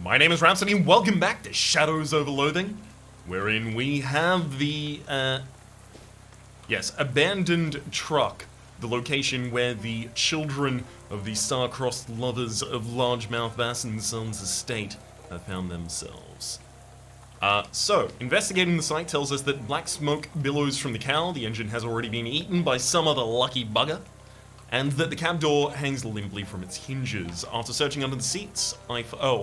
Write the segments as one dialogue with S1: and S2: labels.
S1: My name is Rhapsody, and welcome back to Shadows over Loathing, wherein we have the, abandoned truck, the location where the children of the star-crossed lovers of Largemouth Bass and Sons estate have found themselves. So, investigating the site tells us that black smoke billows from the cow, the engine has already been eaten by some other lucky bugger, and that the cab door hangs limply from its hinges. After searching under the seats,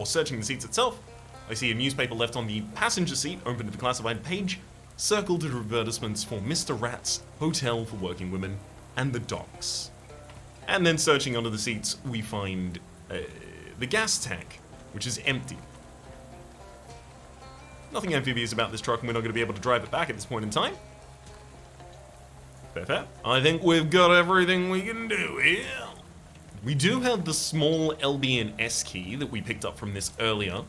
S1: searching the seats itself, I see a newspaper left on the passenger seat, open to the classified page, circled with advertisements for Mr. Rat's Hotel for Working Women and the docks. And then searching under the seats, we find the gas tank, which is empty. Nothing amphibious about this truck, and we're not going to be able to drive it back at this point in time. Fair. I think we've got everything we can do here. We do have the small LB and S key that we picked up from this earlier.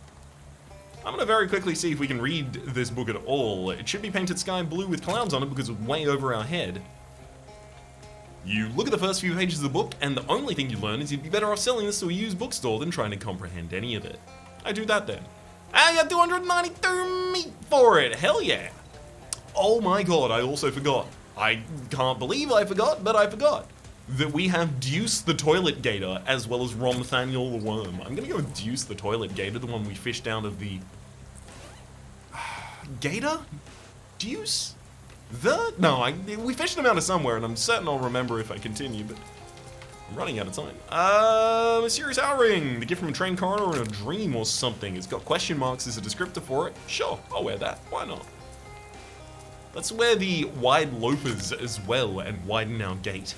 S1: I'm going to very quickly see if we can read this book at all. It should be painted sky blue with clouds on it because it's way over our head. You look at the first few pages of the book, and the only thing you learn is you'd be better off selling this to a used bookstore than trying to comprehend any of it. I do that then. I got 292 meat for it, hell yeah! Oh my god, I also forgot. I can't believe I forgot, but I forgot that we have Deuce the Toilet Gator as well as Romthaniel the Worm. I'm gonna go with Deuce the Toilet Gator, the one we fished out of the... Gator? Deuce? No, we fished him out of somewhere, and I'm certain I'll remember if I continue, but I'm running out of time. Mysterious Owl Ring, the gift from a train corridor in a dream or something. It's got question marks as a descriptor for it. Sure, I'll wear that. Why not? Let's wear the wide loafers as well and widen our gait.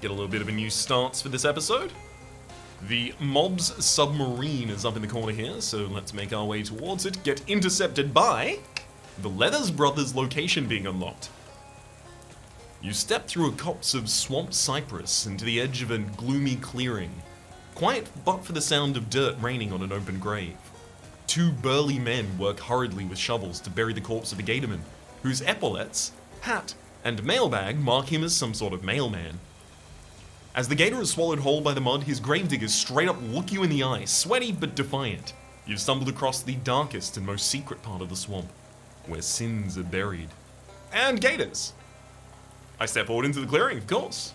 S1: Get a little bit of a new stance for this episode. The mob's submarine is up in the corner here, so let's make our way towards it. Get intercepted by the Leathers Brothers location being unlocked. You step through a copse of swamp cypress into the edge of a gloomy clearing. Quiet but for the sound of dirt raining on an open grave. Two burly men work hurriedly with shovels to bury the corpse of a gatorman, whose epaulets, hat, and mailbag mark him as some sort of mailman. As the gator is swallowed whole by the mud, his gravediggers straight up look you in the eye, sweaty but defiant. You've stumbled across the darkest and most secret part of the swamp, where sins are buried. And gators! I step forward into the clearing, of course.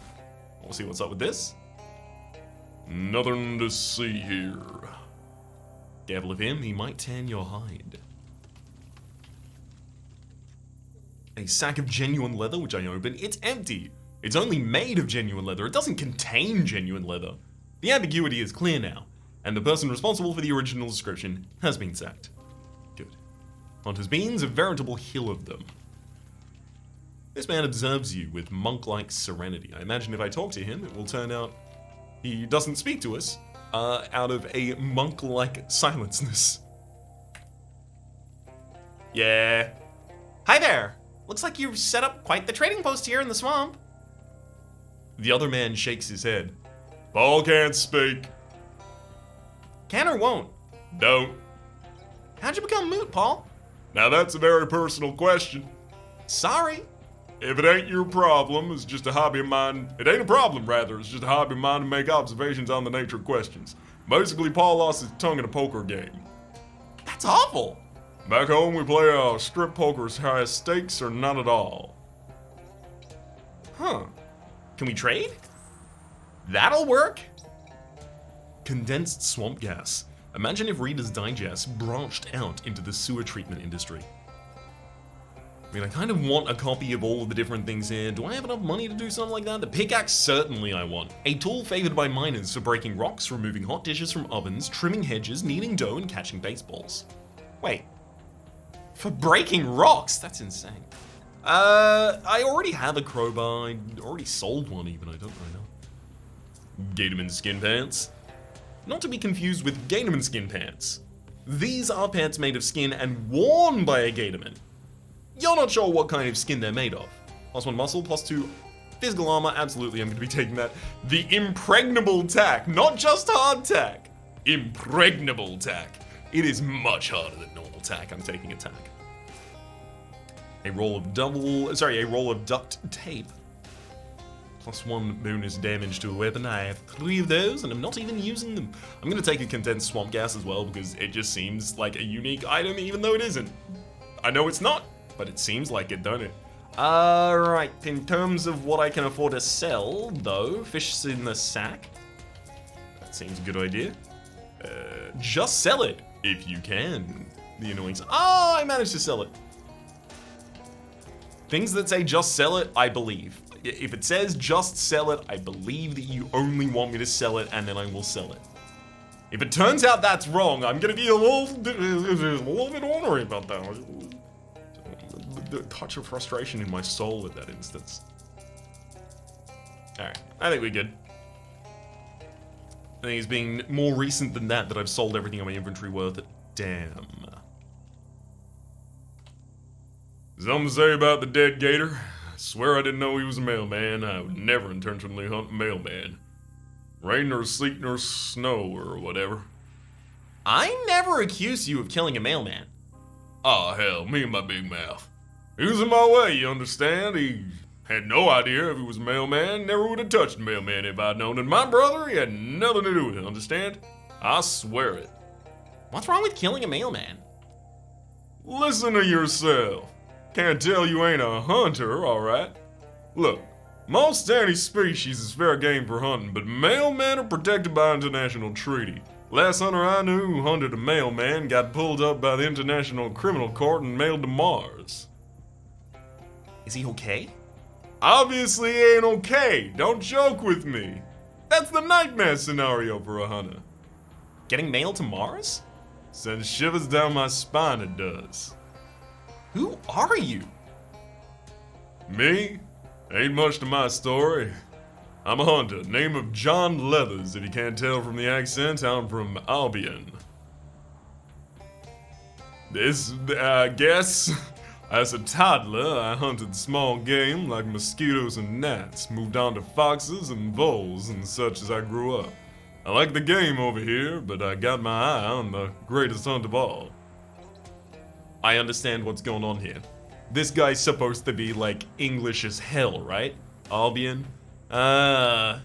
S1: We'll see what's up with this. Nothing to see here. Careful of him, he might tan your hide. A sack of genuine leather, which I open. It's empty. It's only made of genuine leather. It doesn't contain genuine leather. The ambiguity is clear now, and the person responsible for the original description has been sacked. Good. Hunter's beans, a veritable hill of them. This man observes you with monk-like serenity. I imagine if I talk to him, it will turn out he doesn't speak to us. Out of a monk-like silenceness. Yeah. Hi there! Looks like you've set up quite the trading post here in the swamp. The other man shakes his head. Paul can't speak. Can or won't? Don't. How'd you become moot, Paul? Now that's a very personal question. Sorry. If it ain't your problem, it's just a hobby of mine. It ain't a problem, rather. It's just a hobby of mine to make observations on the nature of questions. Basically, Paul lost his tongue in a poker game. That's awful. Back home, we play strip poker as high as stakes or none at all. Huh. Can we trade? That'll work. Condensed swamp gas. Imagine if Reader's Digest branched out into the sewer treatment industry. I mean, I kind of want a copy of all of the different things here. Do I have enough money to do something like that? The pickaxe, certainly I want. A tool favored by miners for breaking rocks, removing hot dishes from ovens, trimming hedges, kneading dough, and catching baseballs. Wait. For breaking rocks? That's insane. I already have a crowbar. I already sold one even, I don't know. Gatorman skin pants. Not to be confused with Gatorman skin pants. These are pants made of skin and worn by a Gatorman. You're not sure what kind of skin they're made of. +1 muscle, +2 physical armor. Absolutely, I'm going to be taking that. The impregnable tack, not just hard tack. Impregnable tack. It is much harder than normal tack. I'm taking a tack. A roll of duct tape. +1 bonus damage to a weapon. I have 3 of those, and I'm not even using them. I'm gonna take a condensed swamp gas as well, because it just seems like a unique item, even though it isn't. I know it's not, but it seems like it, don't it? Right, in terms of what I can afford to sell, though, fish in the sack. That seems a good idea. Just sell it, if you can. The annoying... Oh, I managed to sell it. Things that say just sell it, I believe. If it says just sell it, I believe that you only want me to sell it, and then I will sell it. If it turns out that's wrong, I'm gonna be a little bit ornery about that. The touch of frustration in my soul at that instance. Alright, I think we're good. I think it's been more recent than that I've sold everything on my inventory worth it. Damn. Something to say about the dead gator? I swear I didn't know he was a mailman. I would never intentionally hunt a mailman. Rain nor sleet nor snow or whatever. I never accused you of killing a mailman. Oh hell, me and my big mouth. He was in my way, you understand? He had no idea if he was a mailman, never would have touched a mailman if I'd known. And my brother, he had nothing to do with it, understand? I swear it. What's wrong with killing a mailman? Listen to yourself. Can't tell you ain't a hunter, alright? Look, most any species is fair game for hunting, but mailmen are protected by international treaty. Last hunter I knew who hunted a mailman got pulled up by the International Criminal Court and mailed to Mars. Is he okay? Obviously he ain't okay. Don't joke with me. That's the nightmare scenario for a hunter. Getting mailed to Mars? Sends shivers down my spine, it does. Who are you? Me? Ain't much to my story. I'm a hunter, name of John Leathers. If you can't tell from the accent, I'm from Albion. I guess, as a toddler, I hunted small game like mosquitoes and gnats, moved on to foxes and voles and such as I grew up. I like the game over here, but I got my eye on the greatest hunt of all. I understand what's going on here. This guy's supposed to be, like, English as hell, right? Albion? I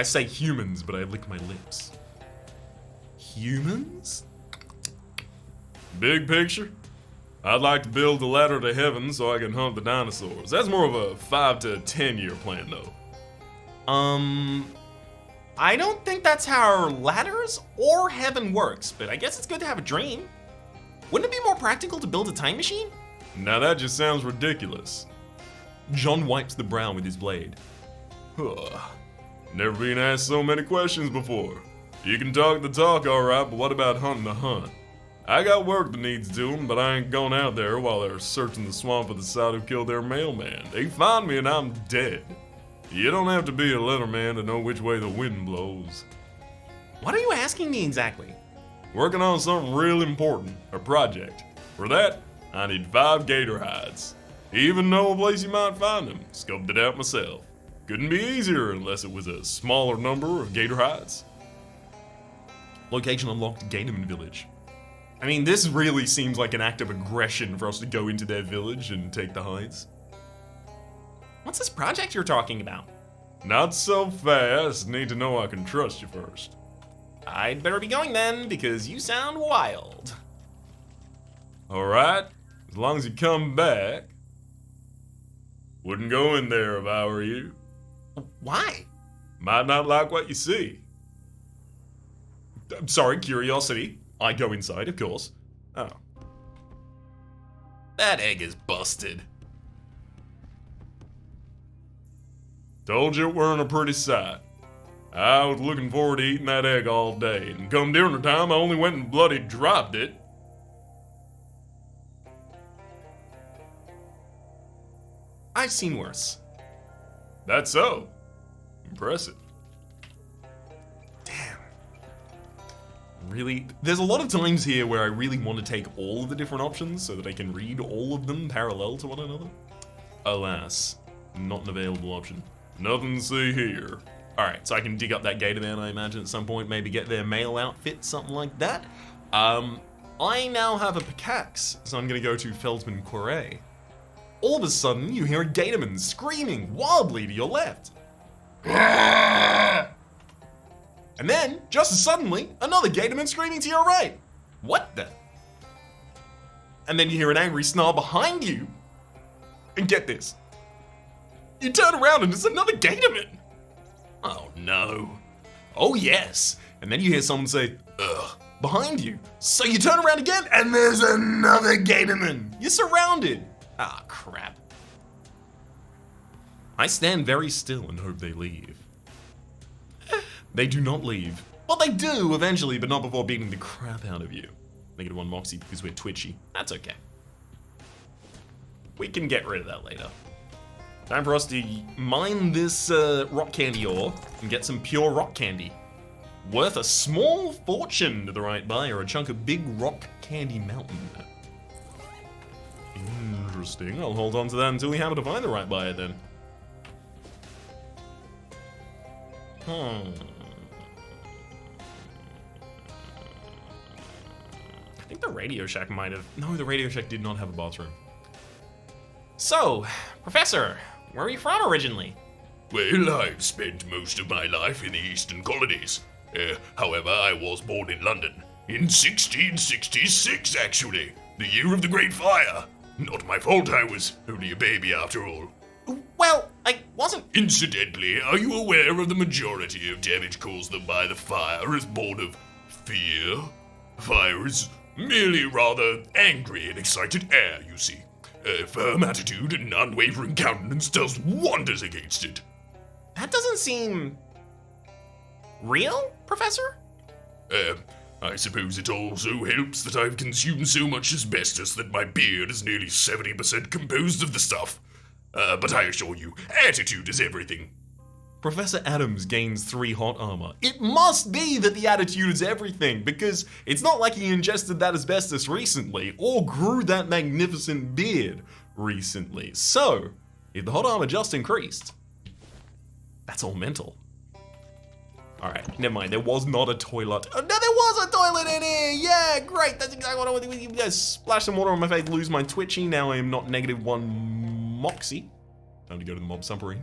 S1: say humans, but I lick my lips. Humans? Big picture? I'd like to build a ladder to heaven so I can hunt the dinosaurs. That's more of a 5 to 10 year plan, though. I don't think that's how ladders or heaven works, but I guess it's good to have a dream. Wouldn't it be more practical to build a time machine? Now that just sounds ridiculous. John wipes the brow with his blade. Never been asked so many questions before. You can talk the talk alright, but what about hunting the hunt? I got work that needs doing, but I ain't going out there while they're searching the swamp for the side who killed their mailman. They find me and I'm dead. You don't have to be a letterman to know which way the wind blows. What are you asking me exactly? Working on something real important, a project. For that, I need 5 gator hides. Even know a place you might find them. Scoped it out myself. Couldn't be easier unless it was a smaller number of gator hides. Location unlocked, Gatorman Village. I mean, this really seems like an act of aggression for us to go into their village and take the hides. What's this project you're talking about? Not so fast. Need to know I can trust you first. I'd better be going then, because you sound wild. Alright, as long as you come back. Wouldn't go in there if I were you. Why? Might not like what you see. I'm sorry, curiosity. I go inside, of course. Oh. That egg is busted. Told you it weren't a pretty sight. I was looking forward to eating that egg all day, and come dinner time I only went and bloody dropped it. I've seen worse. That's so. Impressive. Damn. Really? There's a lot of times here where I really want to take all of the different options so that I can read all of them parallel to one another. Alas, not an available option. Nothing to see here. Alright, so I can dig up that gator man, I imagine, at some point, maybe get their male outfit, something like that. I now have a pickaxe, so I'm gonna go to Feldman Quarry. All of a sudden, you hear a Gatorman screaming wildly to your left. And then, just as suddenly, another Gatorman screaming to your right. What the? And then you hear an angry snarl behind you. And get this. You turn around and it's another Gatorman. Oh no. Oh yes. And then you hear someone say, ugh, behind you. So you turn around again and there's another Gatorman. You're surrounded. Ah, crap. I stand very still and hope they leave. They do not leave. Well, they do eventually, but not before beating the crap out of you. -1 Moxie because we're twitchy. That's okay. We can get rid of that later. Time for us to mine this rock candy ore and get some pure rock candy. Worth a small fortune to the right buyer, a chunk of big rock candy mountain. Interesting. I'll hold on to that until we happen to find the right buyer then. I think the Radio Shack might have... No, the Radio Shack did not have a bathroom. So, Professor, where are you from originally?
S2: Well, I've spent most of my life in the Eastern Colonies. However, I was born in London. In 1666, actually. The year of the Great Fire. Not my fault, I was only a baby after all.
S1: Well, I wasn't...
S2: Incidentally, are you aware of the majority of damage caused them by the fire is born of fear? Fire is merely rather angry and excited air, you see. A firm attitude and unwavering countenance does wonders against it.
S1: That doesn't seem... real, Professor?
S2: I suppose it also helps that I've consumed so much asbestos that my beard is nearly 70% composed of the stuff. But I assure you, attitude is everything.
S1: Professor Adams gains 3 hot armor. It must be that the attitude is everything, because it's not like he ingested that asbestos recently, or grew that magnificent beard recently. So, if the hot armor just increased, that's all mental. Alright, never mind, there was not a toilet. Oh, no, there was a toilet in here! Yeah, great, that's exactly what I wanted to do. Splash some water on my face, lose my twitchy, now I am not -1 Moxie. Time to go to the mob submarine.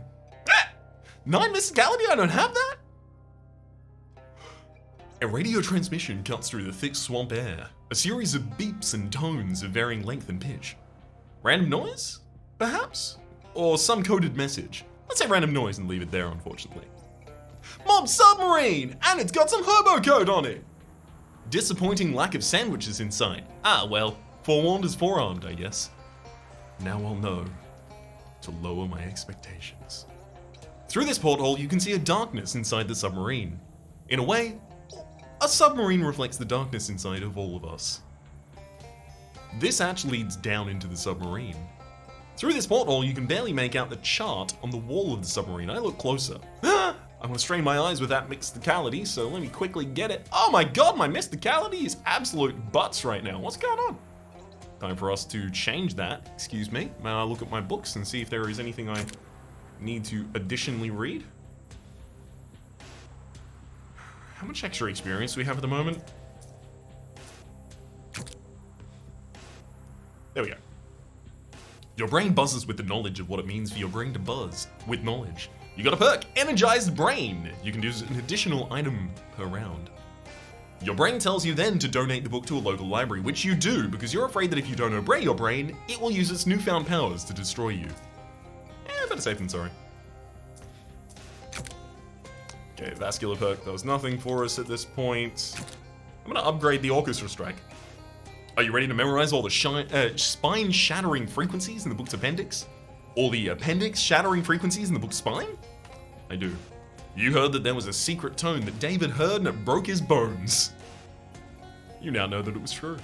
S1: 9 mysticality, I don't have that? A radio transmission cuts through the thick swamp air. A series of beeps and tones of varying length and pitch. Random noise? Perhaps? Or some coded message. Let's say random noise and leave it there, unfortunately. Mob submarine! And it's got some hobo code on it! Disappointing lack of sandwiches inside. Ah, well, forewarned is forearmed, I guess. Now I'll know to lower my expectations. Through this porthole, you can see a darkness inside the submarine. In a way, a submarine reflects the darkness inside of all of us. This hatch leads down into the submarine. Through this porthole, you can barely make out the chart on the wall of the submarine. I look closer. I want to strain my eyes with that mysticality, so let me quickly get it. Oh my god, my mysticality is absolute butts right now. What's going on? Time for us to change that. Excuse me. May I look at my books and see if there is anything I need to additionally read? How much extra experience do we have at the moment? There we go. Your brain buzzes with the knowledge of what it means for your brain to buzz with knowledge. You got a perk, Energized Brain. You can use an additional item per round. Your brain tells you then to donate the book to a local library, which you do because you're afraid that if you don't obey your brain, it will use its newfound powers to destroy you. Better safe than sorry. Okay, vascular perk does nothing for us at this point. I'm gonna upgrade the Orchestra Strike. Are you ready to memorize all the spine-shattering frequencies in the book's appendix? All the appendix-shattering frequencies in the book's spine? I do. You heard that there was a secret tone that David heard and it broke his bones. You now know that it was true.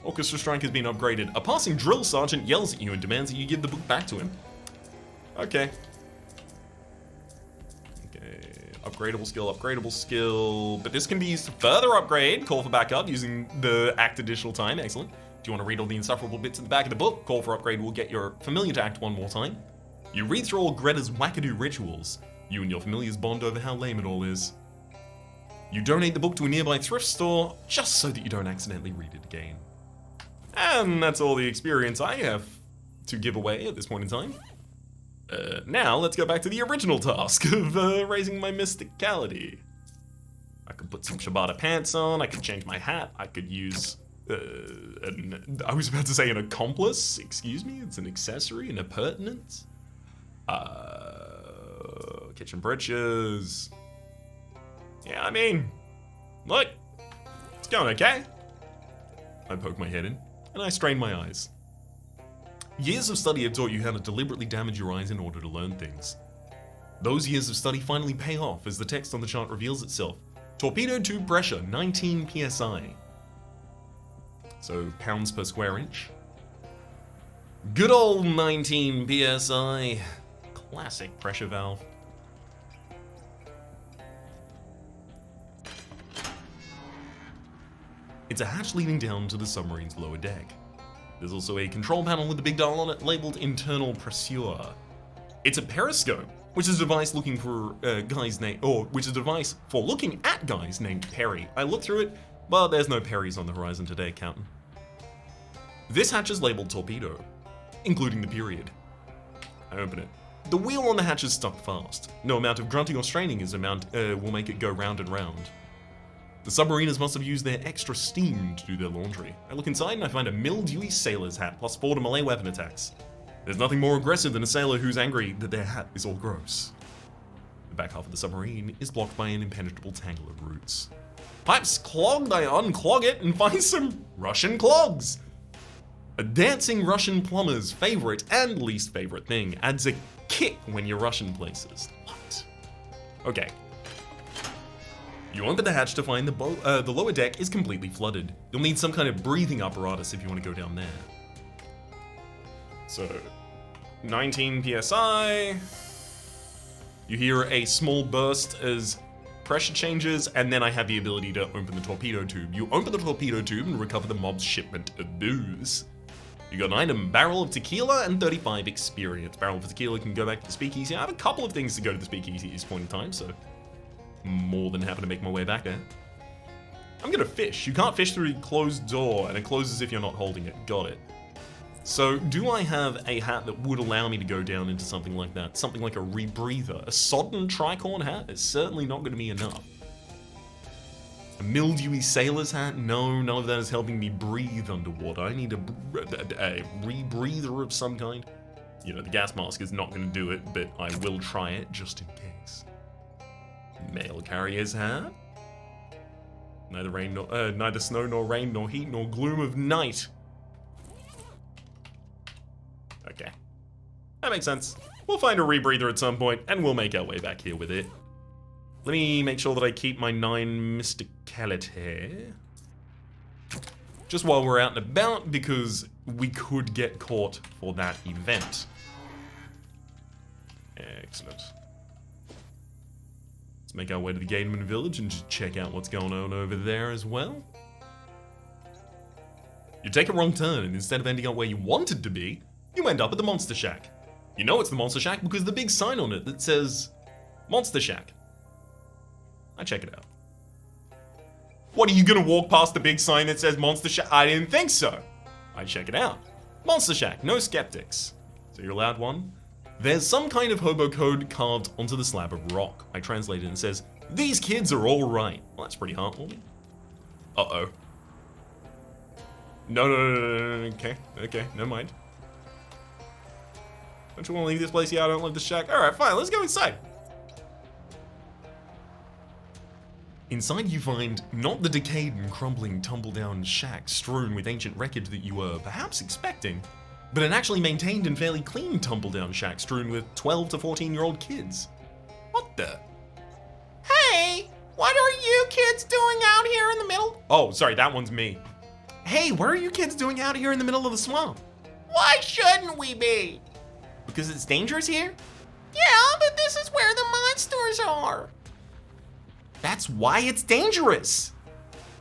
S1: Orchestra Strike has been upgraded. A passing drill sergeant yells at you and demands that you give the book back to him. Okay. Upgradable skill. But this can be used to further upgrade. Call for backup using the act additional time. Excellent. Do you want to read all the insufferable bits at the back of the book? Call for upgrade will get your familiar to act one more time. You read through all Greta's wackadoo rituals. You and your familiars bond over how lame it all is. You donate the book to a nearby thrift store just so that you don't accidentally read it again. And that's all the experience I have to give away at this point in time. Now, let's go back to the original task of raising my mysticality. I could put some ciabatta pants on, I could change my hat, I could use, I was about to say an accomplice, excuse me, it's an accessory, an appurtenance. Kitchen britches. Yeah, I mean, look, it's going okay. I poke my head in, and I strain my eyes. Years of study have taught you how to deliberately damage your eyes in order to learn things. Those years of study finally pay off as the text on the chart reveals itself. Torpedo tube pressure, 19 psi. So, pounds per square inch. Good old 19 psi. Classic pressure valve. It's a hatch leading down to the submarine's lower deck. There's also a control panel with a big dial on it labeled internal pressure. It's a periscope, which is a device looking for which is a device for looking at guys named Perry. I looked through it, but there's no Perrys on the horizon today, Captain. This hatch is labeled torpedo, including the period. I open it. The wheel on the hatch is stuck fast. No amount of grunting or straining will make it go round and round. The submariners must have used their extra steam to do their laundry. I look inside and I find a mildewy sailor's hat plus 4 to melee weapon attacks. There's nothing more aggressive than a sailor who's angry that their hat is all gross. The back half of the submarine is blocked by an impenetrable tangle of roots. Pipe's clogged, I unclog it and find some Russian clogs. A dancing Russian plumber's favorite and least favorite thing adds a kick when you're Russian places. What? Okay. You open the hatch to find the lower deck is completely flooded. You'll need some kind of breathing apparatus if you want to go down there. So, 19 psi. You hear a small burst as pressure changes, and then I have the ability to open the torpedo tube. You open the torpedo tube and recover the mob's shipment of booze. You got an item, barrel of tequila and 35 experience. Barrel of tequila can go back to the speakeasy. I have a couple of things to go to the speakeasy at this point in time, so more than happy to make my way back there. I'm gonna fish. You can't fish through a closed door, and it closes if you're not holding it. Got it. So, do I have a hat that would allow me to go down into something like that? Something like a rebreather? A sodden tricorn hat is certainly not going to be enough. A mildewy sailor's hat? No, none of that is helping me breathe underwater. I need a rebreather of some kind. You know, the gas mask is not going to do it, but I will try it just in case. Mail carrier's hat? Neither snow nor rain nor heat nor gloom of night. Okay. That makes sense. We'll find a rebreather at some point, and we'll make our way back here with it. Let me make sure that I keep my 9 mysticality. Just while we're out and about, because we could get caught for that event. Excellent. Let's make our way to the Gateman village and just check out what's going on over there as well. You take a wrong turn, and instead of ending up where you wanted to be, you end up at the Monster Shack. You know it's the Monster Shack because the big sign on it that says Monster Shack. I check it out. What, are you gonna walk past the big sign that says Monster Shack? I didn't think so. I check it out. Monster Shack, no skeptics. So you're allowed one? There's some kind of hobo code carved onto the slab of rock. I translate it and it says, "These kids are all right." Well, that's pretty heartwarming. Uh-oh. No, okay, never mind. Don't you want to leave this place? Yeah, I don't love the shack. Alright, fine, let's go inside. Inside you find not the decayed and crumbling tumble-down shack strewn with ancient wreckage that you were perhaps expecting, but an actually maintained and fairly clean tumble-down shack strewn with 12 to 14-year-old kids. What the? Hey, what are you kids doing out here in the middle? Oh, sorry, that one's me. Hey, what are you kids doing out here in the middle of the swamp? Why shouldn't we be? Because it's dangerous here? Yeah, but this is where the monsters are. That's why it's dangerous.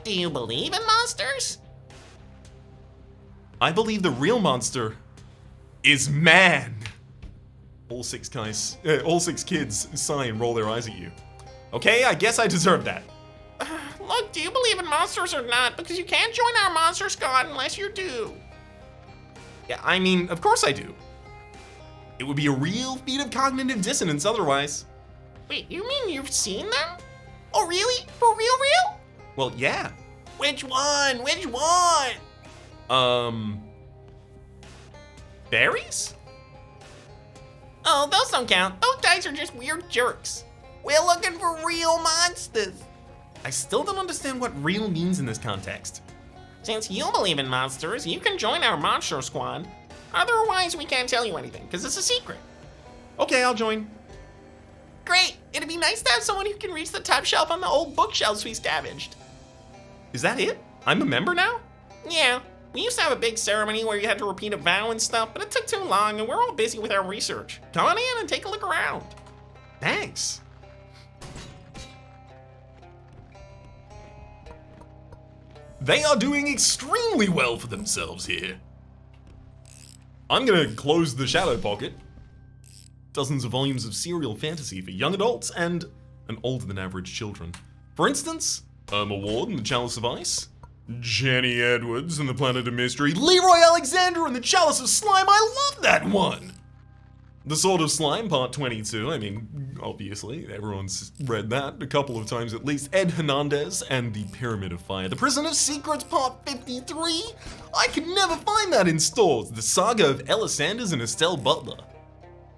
S1: Do you believe in monsters? I believe the real monster is man. All six kids sigh and roll their eyes at you. Okay, I guess I deserve that. Look, do you believe in monsters or not? Because you can't join our monster squad unless you do. Yeah, I mean, of course I do. It would be a real feat of cognitive dissonance otherwise.
S3: Wait, you mean you've seen them? Oh, really? For real?
S1: Well, yeah.
S3: Which one? Which one?
S1: Berries?
S3: Oh, those don't count. Those guys are just weird jerks. We're looking for real monsters.
S1: I still don't understand what real means in this context.
S3: Since you believe in monsters, you can join our monster squad. Otherwise, we can't tell you anything, because it's a secret.
S1: Okay, I'll join.
S3: Great! It'd be nice to have someone who can reach the top shelf on the old bookshelves we scavenged.
S1: Is that it? I'm a member now?
S3: Yeah, we used to have a big ceremony where you had to repeat a vow and stuff, but it took too long and we're all busy with our research. Come on in and take a look around.
S1: Thanks. They are doing extremely well for themselves here. I'm gonna close the shadow pocket. Dozens of volumes of serial fantasy for young adults and older than average children. For instance, Irma Ward and the Chalice of Ice, Jenny Edwards and the Planet of Mystery, Leroy Alexander and the Chalice of Slime. I love that one! The Sword of Slime, part 22. I mean, obviously, everyone's read that a couple of times at least. Ed Hernandez and the Pyramid of Fire. The Prison of Secrets, part 53. I could never find that in stores. The Saga of Ella Sanders and Estelle Butler.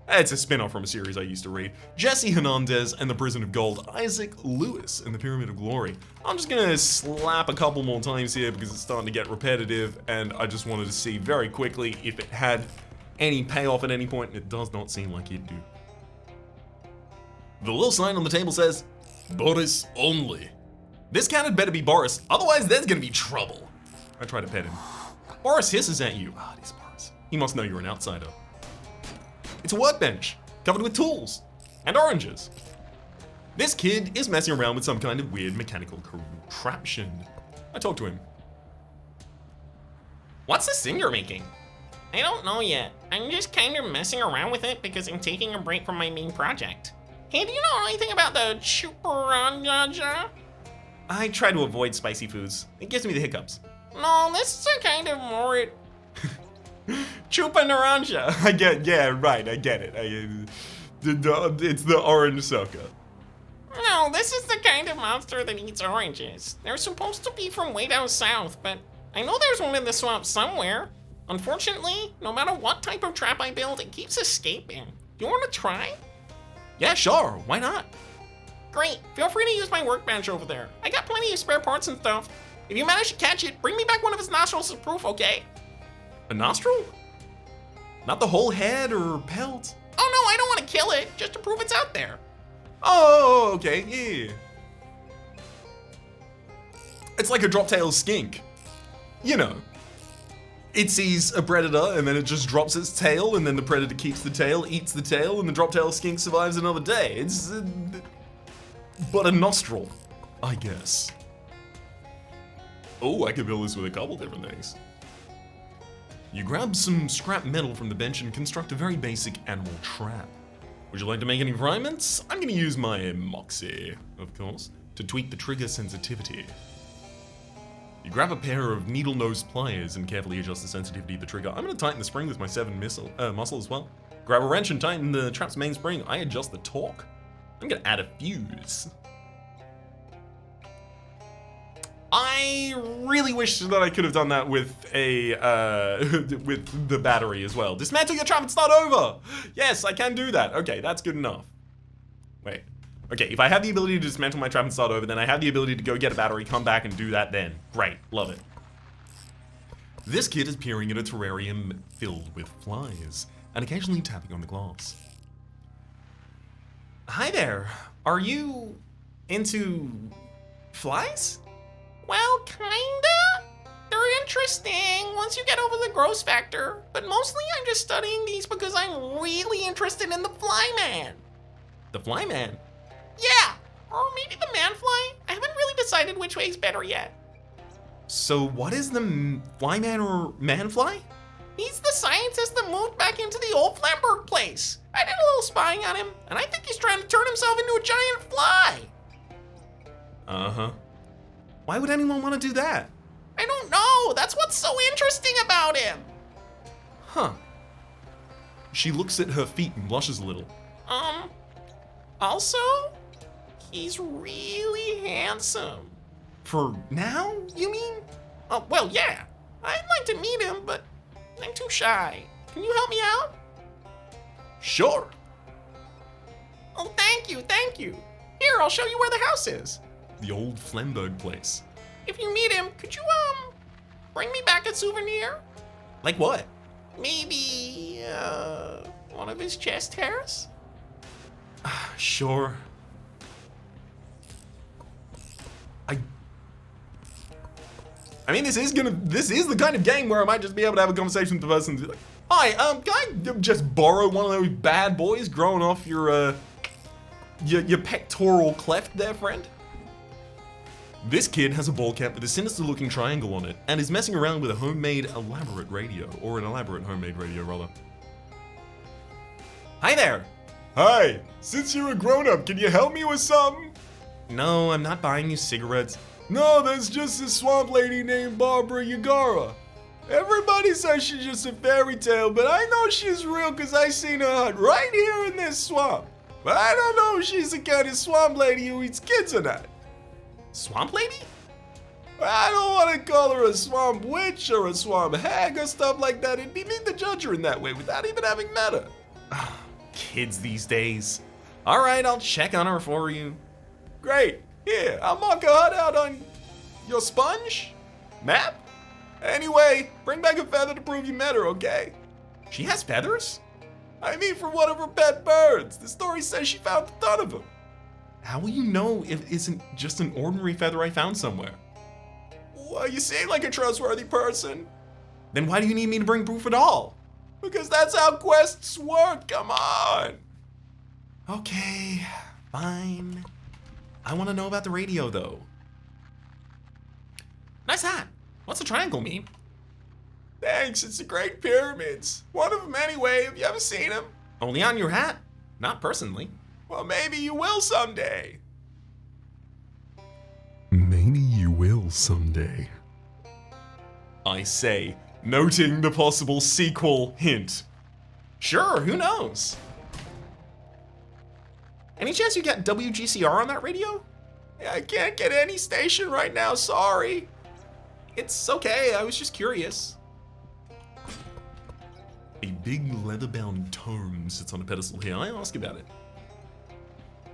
S1: It's a spin-off from a series I used to read. Jesse Hernandez and the Prison of Gold. Isaac Lewis and the Pyramid of Glory. I'm just gonna slap a couple more times here because it's starting to get repetitive, and I just wanted to see very quickly if it had any payoff at any point, and it does not seem like it do. The little sign on the table says, Boris only. This cat had better be Boris, otherwise there's gonna be trouble. I try to pet him. Boris hisses at you. Ah, it is Boris. He must know you're an outsider. It's a workbench, covered with tools and oranges. This kid is messing around with some kind of weird mechanical contraption. I talk to him.
S3: What's this thing you're making? I don't know yet. I'm just kind of messing around with it because I'm taking a break from my main project. Hey, do you know anything about the chuparanja?
S1: I try to avoid spicy foods. It gives me the hiccups.
S3: No, this is a kind of more...
S1: Chupa naranja. I get it. It's the orange sucker.
S3: No, this is the kind of monster that eats oranges. They're supposed to be from way down south, but I know there's one in the swamp somewhere. Unfortunately, no matter what type of trap I build, it keeps escaping. You want to try?
S1: Yeah, sure. Why not?
S3: Great. Feel free to use my workbench over there. I got plenty of spare parts and stuff. If you manage to catch it, bring me back one of its nostrils as proof, okay?
S1: A nostril? Not the whole head or pelt?
S3: Oh no, I don't want to kill it, just to prove it's out there.
S1: Oh, okay, yeah. It's like a drop-tail skink. You know. It sees a predator and then it just drops its tail, and then the predator keeps the tail, eats the tail, and the drop-tail skink survives another day. It's... but a nostril, I guess. Oh, I could build this with a couple different things. You grab some scrap metal from the bench and construct a very basic animal trap. Would you like to make any refinements? I'm gonna use my Moxie, of course, to tweak the trigger sensitivity. You grab a pair of needle-nosed pliers and carefully adjust the sensitivity of the trigger. I'm gonna tighten the spring with my 7 muscle as well. Grab a wrench and tighten the trap's main spring. I adjust the torque. I'm gonna add a fuse. I really wish that I could have done that with a with the battery as well. Dismantle your trap and start over. Yes, I can do that. Okay, that's good enough. Wait. Okay, if I have the ability to dismantle my trap and start over, then I have the ability to go get a battery, come back, and do that then. Great, love it. This kid is peering at a terrarium filled with flies and occasionally tapping on the glass. Hi there. Are you into flies?
S3: Well, kinda. They're interesting once you get over the gross factor, but mostly I'm just studying these because I'm really interested in the flyman.
S1: The flyman?
S3: Yeah, or maybe the manfly. I haven't really decided which way is better yet.
S1: So what is the flyman or manfly?
S3: He's the scientist that moved back into the old Flamberg place. I did a little spying on him, and I think he's trying to turn himself into a giant fly.
S1: Uh-huh. Why would anyone want to do that?
S3: I don't know. That's what's so interesting about him.
S1: Huh. She looks at her feet and blushes a little.
S3: Also, he's really handsome.
S1: For now, you mean?
S3: Oh, well, yeah. I'd like to meet him, but I'm too shy. Can you help me out?
S1: Sure.
S3: Oh, thank you, thank you. Here, I'll show you where the house is.
S1: The old Flemberg place.
S3: If you meet him, could you, bring me back a souvenir?
S1: Like what?
S3: Maybe, one of his chest hairs?
S1: Sure. I mean, this is the kind of game where I might just be able to have a conversation with the person and be like, hi, can I just borrow one of those bad boys growing off your pectoral cleft there, friend? This kid has a ball cap with a sinister looking triangle on it and is messing around with a homemade elaborate radio, or an elaborate homemade radio rather. Hi there.
S2: Hi, since you're a grown-up, can you help me with something?
S1: No, I'm not buying you cigarettes.
S2: No, there's just a swamp lady named Barbara Yargara. Everybody says she's just a fairy tale, but I know she's real because I seen her hut right here in this swamp. But I don't know if she's the kind of swamp lady who eats kids or not.
S1: Swamp lady?
S2: I don't want to call her a swamp witch or a swamp hag or stuff like that. It'd be mean to judge her in that way without even having met her.
S1: Kids these days. Alright, I'll check on her for you.
S2: Great. Here, I'll mark her hut out on your sponge map. Anyway, bring back a feather to prove you met her, okay?
S1: She has feathers?
S2: I mean, for one of her pet birds. The story says she found a ton of them.
S1: How will you know if it isn't just an ordinary feather I found somewhere?
S2: Well, you seem like a trustworthy person.
S1: Then why do you need me to bring proof at all?
S2: Because that's how quests work, come on.
S1: Okay, fine. I want to know about the radio, though. Nice hat. What's the triangle mean?
S2: Thanks, it's the Great Pyramids. One of them anyway, have you ever seen them?
S1: Only on your hat. Not personally.
S2: Well, maybe you will someday.
S1: Maybe you will someday. I say, noting the possible sequel hint. Sure, who knows? Any chance you got WGCR on that radio?
S2: Yeah, I can't get any station right now, sorry.
S1: It's okay, I was just curious. A big leather-bound tome sits on a pedestal here. I ask about it.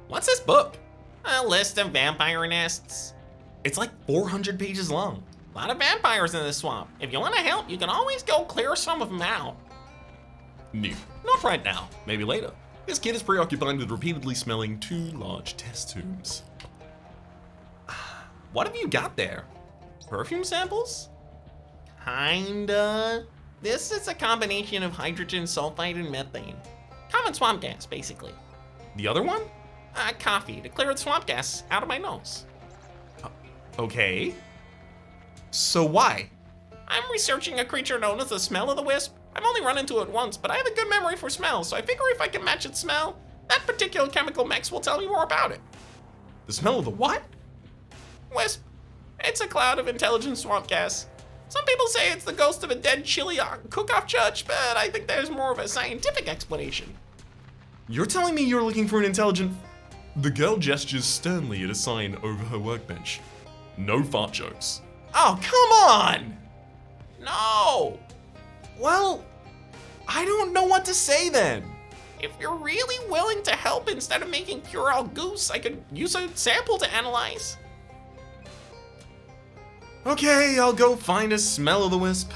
S1: What's this book?
S3: A list of vampire nests.
S1: It's like 400 pages long.
S3: A lot of vampires in this swamp. If you want to help, you can always go clear some of them out.
S1: No, not right now. Maybe later. This kid is preoccupied with repeatedly smelling 2 large test tubes. What have you got there? Perfume samples?
S3: Kinda. This is a combination of hydrogen sulfide and methane. Common swamp gas, basically.
S1: The other one?
S3: Coffee to clear the swamp gas out of my nose.
S1: Okay. So why?
S3: I'm researching a creature known as the smell of the wisp. I've only run into it once, but I have a good memory for smells, so I figure if I can match its smell, that particular chemical mix will tell me more about it.
S1: The smell of the what?
S3: Wisp. It's a cloud of intelligent swamp gas. Some people say it's the ghost of a dead chili cook-off judge, but I think there's more of a scientific explanation.
S1: You're telling me you're looking for an intelligent... The girl gestures sternly at a sign over her workbench. No fart jokes.
S3: Oh, come on! No!
S1: Well, I don't know what to say then.
S3: If you're really willing to help instead of making puerile goose, I could use a sample to analyze.
S1: Okay, I'll go find a smell of the wisp.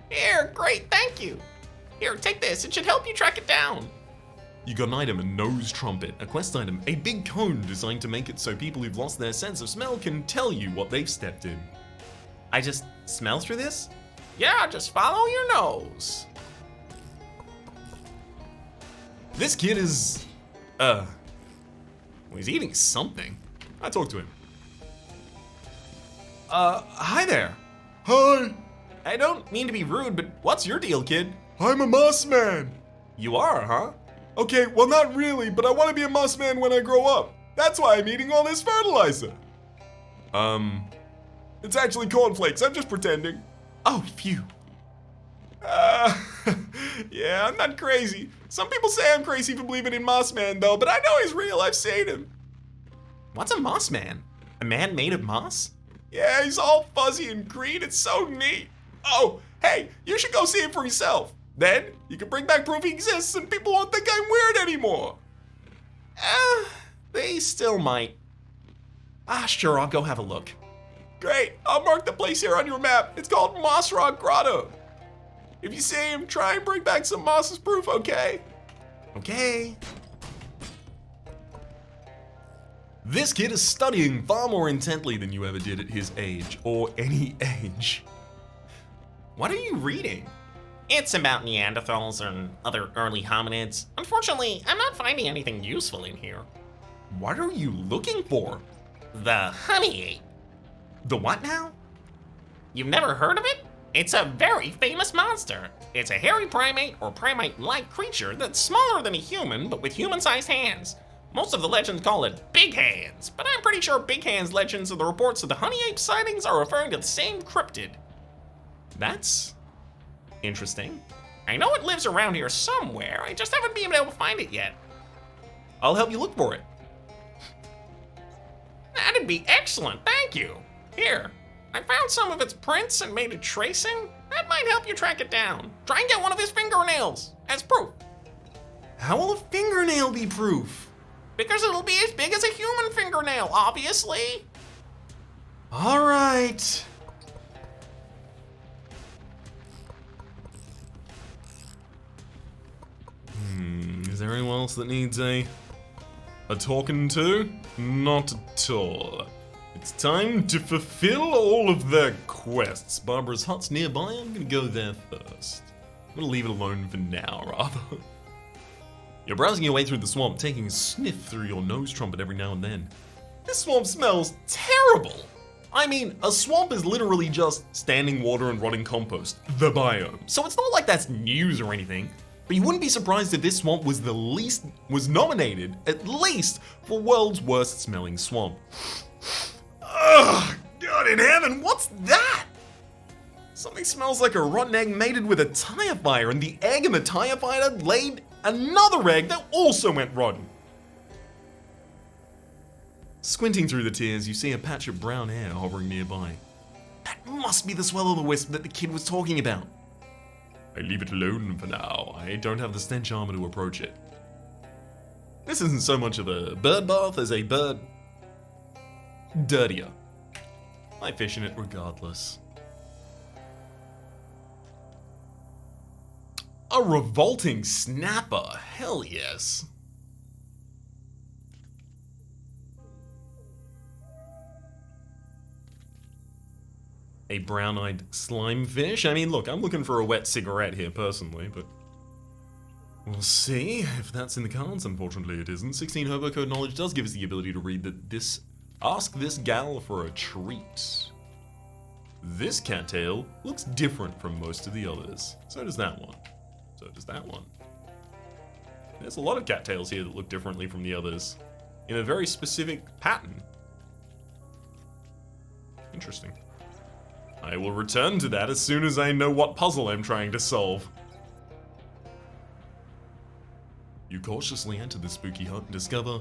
S3: Here, great, thank you. Here, take this, it should help you track it down.
S1: You got an item, a nose trumpet, a quest item, a big cone designed to make it so people who've lost their sense of smell can tell you what they've stepped in. I just smell through this?
S3: Yeah, just follow your nose.
S1: This kid is, well, he's eating something. I talked to him. Hi there.
S2: Hi,
S1: I don't mean to be rude, but what's your deal, kid?
S2: I'm a moss man.
S1: You are, huh?
S2: Okay, well not really, but I want to be a moss man when I grow up. That's why I'm eating all this fertilizer. It's actually cornflakes, I'm just pretending.
S1: Oh, phew. Yeah, I'm not crazy. Some people say I'm crazy for believing in Mossman, though, but I know he's real. I've seen him. What's a Mossman? A man made of moss? Yeah, he's all fuzzy and green. It's so neat. Oh, hey, you should go see him for yourself. Then you can bring back proof he exists and people won't think I'm weird anymore. They still might. Sure, I'll go have a look. Great, I'll mark the place here on your map. It's called Moss Rock Grotto. If you see him, try and bring back some moss as proof, okay? Okay. This kid is studying far more intently than you ever did at his age, or any age. What are you reading?
S3: It's about Neanderthals and other early hominids. Unfortunately, I'm not finding anything useful in here.
S1: What are you looking for?
S3: The honey ape.
S1: The what now?
S3: You've never heard of it? It's a very famous monster. It's a hairy primate or primate-like creature that's smaller than a human, but with human-sized hands. Most of the legends call it Big Hands, but I'm pretty sure Big Hands legends of the reports of the honey ape sightings are referring to the same cryptid.
S1: That's interesting.
S3: I know it lives around here somewhere, I just haven't been able to find it yet.
S1: I'll help you look for it.
S3: That'd be excellent, thank you. Here, I found some of its prints and made a tracing. That might help you track it down. Try and get one of his fingernails as proof.
S1: How will a fingernail be proof?
S3: Because it'll be as big as a human fingernail, obviously.
S1: All right. Is there anyone else that needs a talking to? Not at all. It's time to fulfill all of their quests. Barbara's hut's nearby. I'm gonna go there first. I'm gonna leave it alone for now, rather. You're browsing your way through the swamp, taking a sniff through your nose trumpet every now and then. This swamp smells terrible. I mean, a swamp is literally just standing water and rotting compost, the biome. So it's not like that's news or anything. But you wouldn't be surprised if this swamp was nominated, at least, for world's worst smelling swamp. Ugh, God in heaven, what's that? Something smells like a rotten egg mated with a tire fire, and the egg in the tire fire laid another egg that also went rotten. Squinting through the tears, you see a patch of brown hair hovering nearby. That must be the swell-o'-the-wisp that the kid was talking about. I leave it alone for now. I don't have the stench armor to approach it. This isn't so much of a bird bath as a bird dirtier. I fish in it regardless. A revolting snapper, hell yes. A brown-eyed slime fish? I mean, look, I'm looking for a wet cigarette here personally, but we'll see if that's in the cards. Unfortunately, it isn't. 16 hobo code knowledge does give us the ability to read that ask this gal for a treat. This cattail looks different from most of the others. So does that one. So does that one. There's a lot of cattails here that look differently from the others in a very specific pattern. Interesting. I will return to that as soon as I know what puzzle I'm trying to solve. You cautiously enter the spooky hut and discover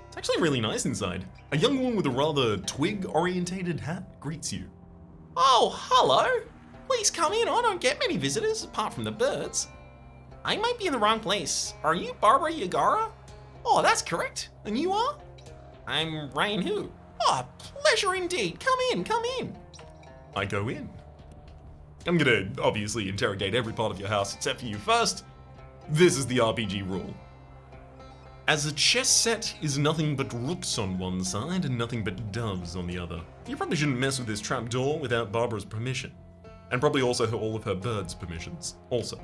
S1: it's actually really nice inside. A young woman with a rather twig-orientated hat greets you.
S3: Oh, hello. Please come in. I don't get many visitors apart from the birds. I might be in the wrong place. Are you Barbara Yargara? Oh, that's correct. And you are? I'm Ryan Hu. Oh, pleasure indeed. Come in, come in.
S1: I go in. I'm gonna obviously interrogate every part of your house except for you first. This is the RPG rule. As a chess set is nothing but rooks on one side and nothing but doves on the other. You probably shouldn't mess with this trapdoor without Barbara's permission. And probably also all of her birds' permissions, also.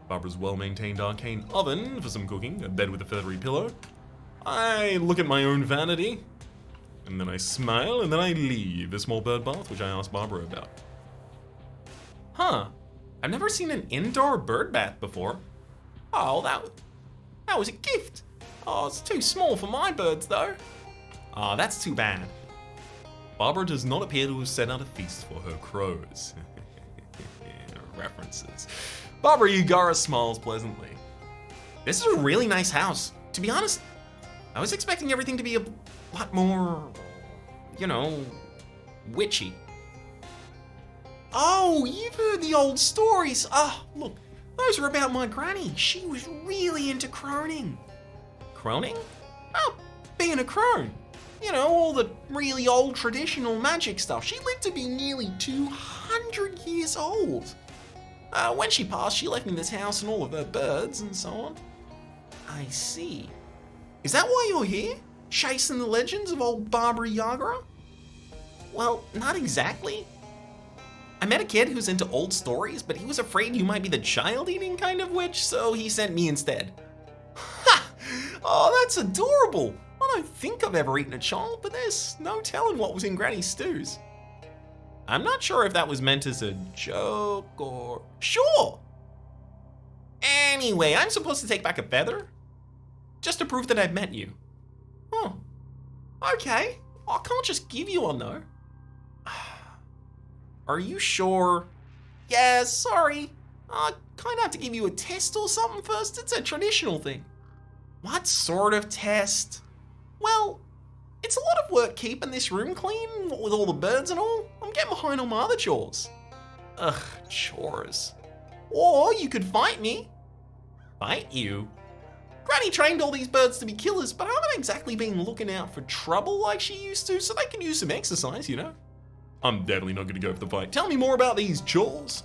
S1: Barbara's well-maintained arcane oven for some cooking, a bed with a feathery pillow. I look at my own vanity, and then I smile, and then I leave a small bird bath, which I asked Barbara about. Huh, I've never seen an indoor bird bath before. Oh, that was a gift. Oh, it's too small for my birds, though. Oh, that's too bad. Barbara does not appear to have set out a feast for her crows. references. Barbara Yargara smiles pleasantly. This is a really nice house. To be honest, I was expecting everything to be a lot more, you know, witchy. Oh, you've heard the old stories. Look, those are about my granny. She was really into croning. Croning? Oh, being a crone. You know, all the really old traditional magic stuff. She lived to be nearly 200 years old. When she passed, she left me this house and all of her birds and so on. I see. Is that why you're here? Chasing the legends of old Barbara Yargara? Well, not exactly. I met a kid who's into old stories, but he was afraid you might be the child-eating kind of witch, so he sent me instead. Ha! Oh, that's adorable. I don't think I've ever eaten a child, but there's no telling what was in Granny's stews. I'm not sure if that was meant as a joke or... Sure! Anyway, I'm supposed to take back a feather? Just to prove that I've met you. Oh, okay. I can't just give you one though. Are you sure? Yeah, sorry. I kind of have to give you a test or something first. It's a traditional thing. What sort of test? Well, it's a lot of work keeping this room clean with all the birds and all. I'm getting behind on my other chores. Ugh, chores. Or you could fight me. Fight you? Granny trained all these birds to be killers, but I haven't exactly been looking out for trouble like she used to, so they can use some exercise, you know? I'm definitely not gonna go for the fight. Tell me more about these chores.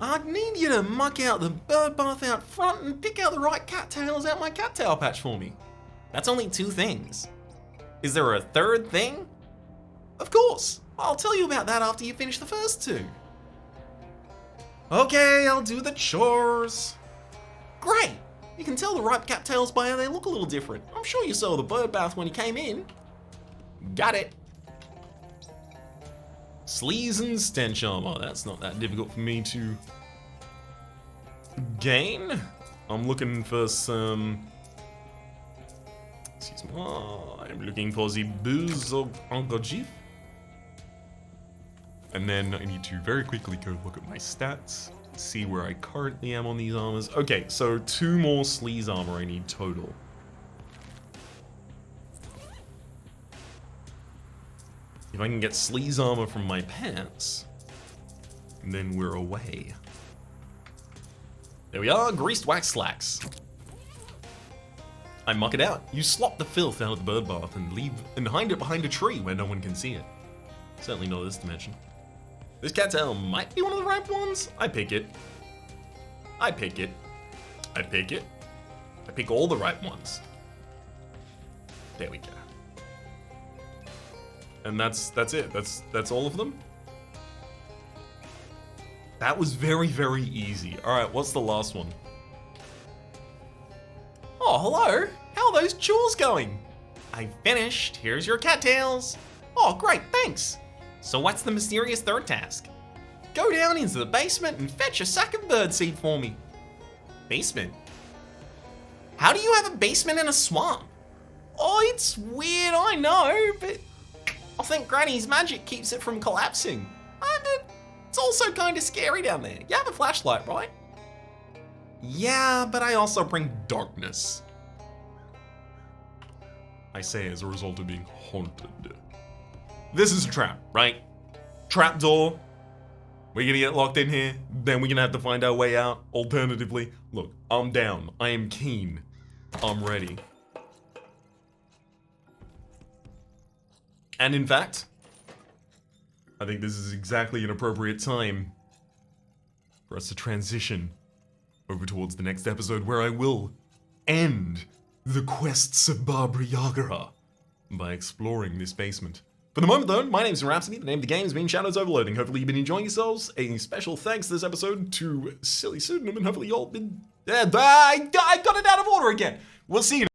S1: I'd need you to muck out the bird bath out front and pick out the right cattails out my cattail patch for me. That's only 2 things. Is there a third thing? Of course. I'll tell you about that after you finish the first 2. Okay, I'll do the chores. Great! You can tell the ripe cattails by how they look a little different. I'm sure you saw the bird bath when you came in. Got it. Sleaze and stench armor. That's not that difficult for me to gain. I'm looking for some... Excuse me. I'm looking for the booze of Angajif. And then I need to very quickly go look at my stats, see where I currently am on these armors. Okay, so 2 more sleaze armor I need total. If I can get sleaze armor from my pants, then we're away. There we are, greased wax slacks. I muck it out. You slop the filth out of the bird bath and hide it behind a tree where no one can see it. Certainly not this dimension. This cattail might be one of the ripe ones. I pick it. I pick it. I pick it. I pick all the ripe ones. There we go. And that's it. That's all of them. That was very, very easy. All right, what's the last one? Oh, hello. How are those chores going? I finished. Here's your cattails. Oh, great, thanks. So what's the mysterious third task? Go down into the basement and fetch a sack of birdseed for me. Basement? How do you have a basement in a swamp? Oh, it's weird, I know, but I think Granny's magic keeps it from collapsing. And it's also kind of scary down there. You have a flashlight, right? Yeah, but I also bring darkness. I say as a result of being haunted. This is a trap, right? Trap door. We're gonna get locked in here, then we're gonna have to find our way out. Alternatively, look, I'm down. I am keen. I'm ready. And in fact, I think this is exactly an appropriate time for us to transition over towards the next episode where I will end the quests of Barbara Yargara by exploring this basement. For the moment though, my name's Rhapsody, the name of the game has been Shadows over Loathing. Hopefully you've been enjoying yourselves. A special thanks this episode to Silly Pseudonym, and hopefully you all been... I got it out of order again. We'll see you